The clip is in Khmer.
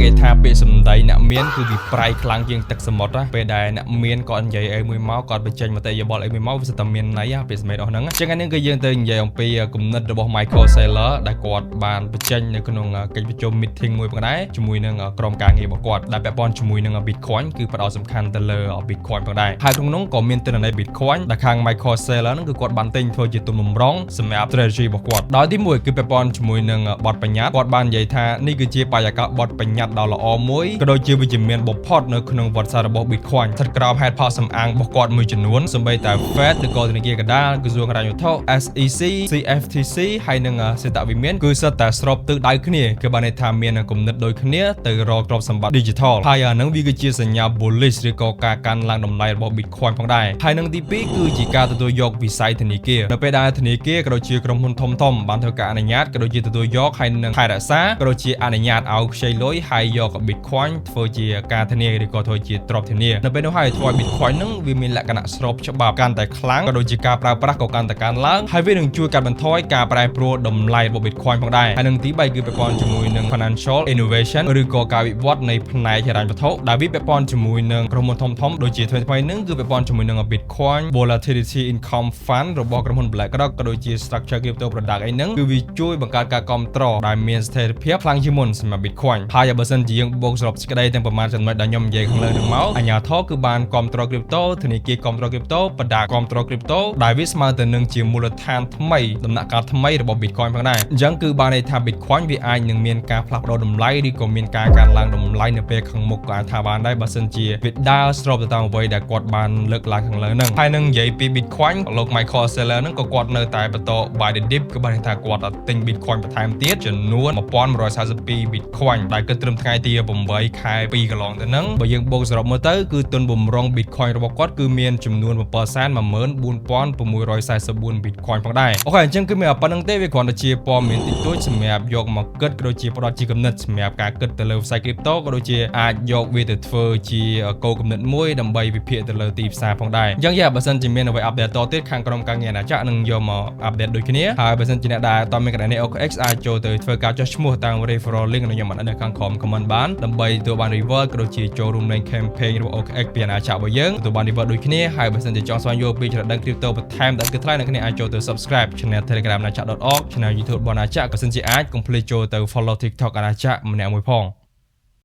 គេថាពាក្យសម្ដីអ្នកមានគឺវាប្រៃខ្លាំងជាងទឹកសមុទ្រពេលដែលអ្នកមានគាត់និយាយអីមួយមកគាត់បញ្ចេញមតិយោបល់អីមួយមកវាស្ទើរមានន័យពាក្យសម្ដីរបស់ហ្នឹងអញ្ចឹងថ្ងៃនេះគឺយើងទៅនិយាយអំពីគំនិតរបស់ Michael Saylor ដែលគាត់បានបញ្ចេញនៅក្នុងកិច្ចប្រជុំ meeting មួយផងដែរជាមួយនឹងក្រុមការងាររបស់គាត់ដែលពាក់ព័ន្ធជាមួយនឹង Bitcoin គឺផ្ដោតសំខាន់ទៅលើ Bitcoin ផងដែរហើយក្នុងនោះក៏មានទិន្នន័យ Bitcoin ដែលខាង Michael Saylor ហ្នឹងគឺគាត់បានទិញធ្វើជាទុនបម្រុងសម្រាប់ strategy របស់គាត់ដោយទី1គឺពាក់ព័ន្ធជាមួយនឹងបទបញ្ញត្តិគាត់បាននិយាយថានេះគឺជាបរិយាកាសបទបញ្ញត្តិដ៏ល្អមួយក៏ដូចជាវិជ្ជមានបំផុតនៅក្នុងវត្តសាស្ត្ររបស់ Bitcoin ស្ថិតក្រោមហេតុផលសំអាងរបស់គាត់មួយចំនួនសូម្បីតែ Fed ឬក៏ធនាគារកណ្ដាលក្រសួងហិរញ្ញវត្ថុ SEC CFTC ហើយនិងសេដ្ឋវិមានគឺសុទ្ធតែស្របទិសដៅគ្នាគឺបានន័យថាមានគំនិតដូចគ្នាទៅរកទ្រព្យសម្បត្តិ Digital ហើយអានឹងវាគឺជាសញ្ញា bullish ឬក៏ការកើនឡើងតម្លៃរបស់ Bitcoin ផងដែរហើយនឹងទី2គឺជាការទទួលយកវិស័យធនាគារនៅពេលដែលធនាគារក៏ដូចជាក្រុមហ៊ុនធំៗបានធ្វើការអនុញ្ញាតក៏ដូចជាទទួលយកហើយនឹងថែរក្សាក៏ដូចជាអនុញ្ញាតឲ្យខ្ចីលុយហើយយក Bitcoin ធ្វើជាការធានាឬក៏ធ្វើជាទ្រព្យធានានៅពេលនោះហើយធ្វើឲ្យ Bitcoin នឹងវាមានលក្ខណៈស្របច្បាប់កាន់តែខ្លាំងក៏ដូចជាការប្រើប្រាស់ក៏កាន់តែកើនឡើងហើយវានឹងជួយកាត់បន្ថយការប្រែប្រួលតម្លៃរបស់ Bitcoin ផងដែរហើយនឹងទី3គឺពាក់ព័ន្ធជាមួយនឹង financial innovation ឬក៏ការវិវត្តនៃផ្នែកហិរញ្ញវត្ថុដែលវាពាក់ព័ន្ធជាមួយនឹងក្រុមហ៊ុនធំៗដូចជាថ្មីៗនឹងគឺពាក់ព័ន្ធជាមួយនឹង Bitcoin Volatility Income Fund របស់ក្រុមហ៊ុន BlackRock ក៏ដូចជា Structure Crypto Product អីហ្នឹងគឺវាជួយបង្កើតការគ្រប់គ្រងដែលមានស្ថិរភាពខ្លាំងជាងមុនសម្រាប់ Bitcoin ហើយបើសិនជាយើងបូកសរុបសេចក្តីទាំងប្រមាណចំណុចដែលខ្ញុំនិយាយខាងលើហ្នឹងមកអាជ្ញាធរគឺបានគ្រប់គ្រង Crypto ធនាគារគ្រប់គ្រង Crypto បណ្ដាគ្រប់គ្រង Crypto ដែលវាស្មើទៅនឹងជាមូលដ្ឋានថ្មីដំណាក់កាលថ្មីរបស់ Bitcoin ផងដែរអញ្ចឹងគឺបានន័យថា Bitcoin វាអាចនឹងមានការផ្លាស់ប្ដូរតម្លៃឬក៏មានការកើនឡើងតម្លៃនៅពេលខាងមុខក៏អាចថាបានដែរបើសិនជាវាដើរស្របទៅតាមអ្វីដែលគាត់បានលើកឡើងខាងលើហ្នឹងហើយនឹងនិយាយពី Bitcoin លោក Michael Saylor ហ្នឹងក៏គាត់នៅតែបន្ត buy the dip គឺបានន័យថាគាត់ទិញ Bitcoin បន្ថែមទៀតចំនួន1142 Bitcoin ដែលគិតត្រឹមថ្ងៃទី8ខែ2កន្លងទៅហ្នឹងបើយើងបូកសរុបមើលទៅគឺទុនបម្រុង Bitcoin របស់គាត់គឺមានចំនួន7,14644 Bitcoin ផងដែរអូខេអញ្ចឹងគឺមានប៉ុណ្្នឹងទេវាគ្រាន់តែជាព័ត៌មានតិចតួចសម្រាប់យកមកគិតក៏ដូចជាផ្ដល់ជាគំនិតសម្រាប់ការគិតទៅលើវិស័យ Crypto ក៏ដូចជាអាចយកវាទៅធ្វើជាគោលគំនិតមួយដើម្បីវិភាគទៅលើទីផ្សារផងដែរអញ្ចឹងបើសិនជាមានអ្វីអាប់ដេតតទៀតខាងក្រុមការងារអាណាចក្រនឹងយកមកអាប់ដេតដូចគ្នាហើយបើសិនជាអ្នកដែលតមានកណនី OKX អាចចូលទៅធ្វើការចុះឈ្មោះតាម referral link នៅខ្ញុំបាននៅខាងក្រោម comment បានដើម្បីទទួលបាន reward ក៏ដូចជាចូលរួមលេង campaign របស់ OKX ពីអាណាចក្ររបស់យើងទទួលបាន reward ដូចគ្នាហើយបើសិនជាចង់ស្វែងយល់ពីចំណេះដឹង crypto បន្ថែមដែលគឺថ្លៃអ្នកគ្នាអាចចូលទៅ subscribe channel Telegram អាណាចក្រ .org channel YouTube របស់អាណាចក្របើសិនជាអាចកុំភ្លេចចូលទៅ follow TikTok អាណាចក្រម្នាក់មួយផង